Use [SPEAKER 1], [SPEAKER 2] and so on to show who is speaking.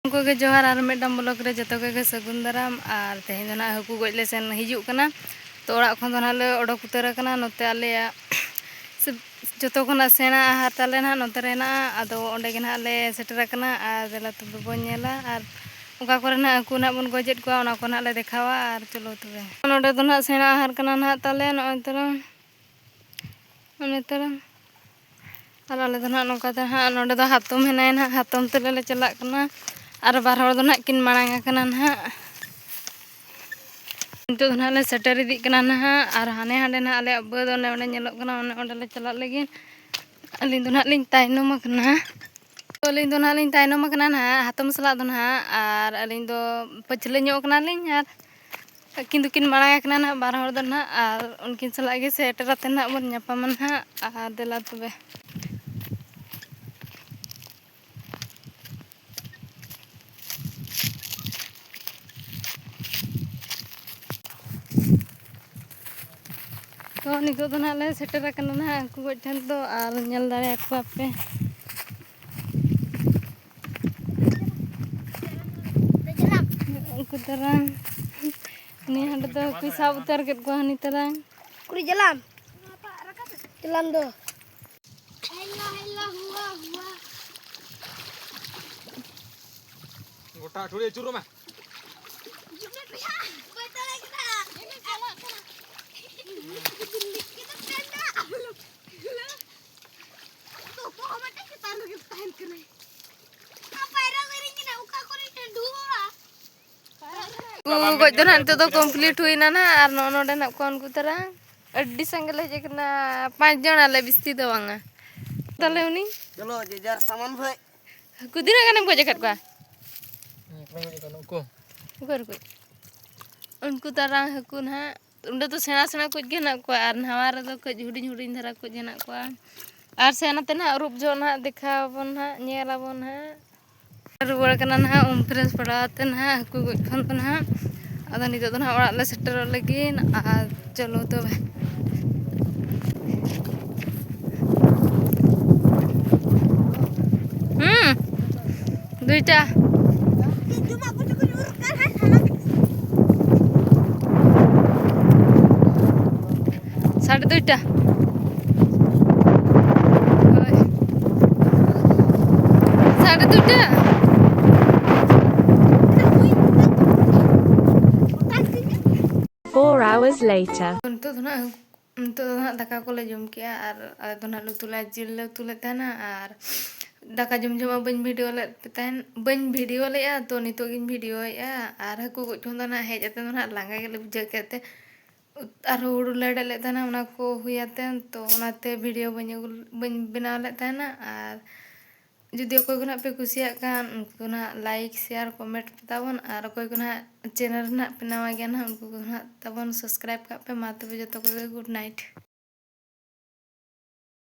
[SPEAKER 1] उनको के जोहार और मेडम ब्लॉक रे जतो के सगुन दाराम और तेहें दो ना हकू गज ले सेन हिजुग कना तो ओड़ा खन दो ना ले ओडोक उतार कना नोते आले जतो खना सेना आहार ताले ना नोते रे ना आदो ओंडे के ना ले सेटर कना और देला तो बो नेला और उका करे ना हकू ना बन गजेट को ओना को ना ले देखावा और चलो तबे नोडे दो ना सेना आहार कना ना ताले नोय तरा और आले दो ना नोका ता हां नोडे दो हातम हेनाय ना हातम तले ले चला कना और बार हड़ दो ना किन मांगा कना ना नितो दो ना ले सेटर इदी कना ना और हाने हांडे ना आले बद ओने ओने नेलोग कना ओने ओंडे ले चला लेगिन अलिन दो ना लिन ताइनम कना तो अलिन दो ना लिन ताइनम कना ना हातम सला दो ना और अलिन दो पछले ᱧᱚᱜ कना लिन और किन दुकिन मांगा कना ना बार हड़ दो ना और उनकिन सला गे सेटर आते ना बन ᱧᱟᱯᱟᱢᱟ ना और देला तबे तो नितो दो ना ले सेटर कना ना उनको गज ठन तो और नेल दाड़े को पे उनको तरह नि हंड तो कोई साब उतार के को हनी तरह
[SPEAKER 2] कुड़ी जलाम जलाम दो हेला हेला हुआ
[SPEAKER 3] गोटा थोड़ी चुरो में
[SPEAKER 2] जुने पिया कोई तले कना ini salah कना kita tenda तो को हमटे के तानु के पहन कने का पैरा करी के ना उका करे डुआ
[SPEAKER 1] गज दो ना तो कंप्लीट हुई ना ना और नोडे ना को उनको तरह अड्डी संगे ले जेकना 5 जन आले बिस्ती दो वांगा तले उनी
[SPEAKER 2] चलो जे जार सामान भाई
[SPEAKER 1] कुदिना कने को जकट का
[SPEAKER 3] को
[SPEAKER 1] उकर को उनको तरह हकु ना उंडे तो सेना सेना कुछ गे ना को और नहावा रे तो कुछ हुडिन हुडिन धरा कुछ ना को और सेना ते ना रूप जो ना देखाबन ना नेलाबन ना रुवाड़ कना ना फ्रेश पड़ाते ना हकु गज खन तो ना आदा नितो तो ना ओड़ा ले सेटर लगिन आ चलो तबे दुईटा
[SPEAKER 2] जुमा कुछ कुछ उरकर है खाना
[SPEAKER 1] 2:30 2:30
[SPEAKER 4] 4 hours later.
[SPEAKER 1] तो ना दाका को ले जम किया और तो ना लुतुला जिल ले तुले ताना और दाका जम जमा बन वीडियो ले तान बन वीडियो ले तो नितो गिन वीडियो या और हकु को ठोंदा ना हेज अते ना लांगा गेले बुझे केते और हुडू लेडे ले ताना उना को हुयाते तो उनाते वीडियो बन बनाव ले ताना और जुदी अकोय को ना पे कुसिया कान उनको ना लाइक शेयर कमेंट ताबन और अकोय को ना चैनल ना पे नवा गया ना उनको को ना ताबन सब्सक्राइब का पे मा तबे जतो को गुड नाइट।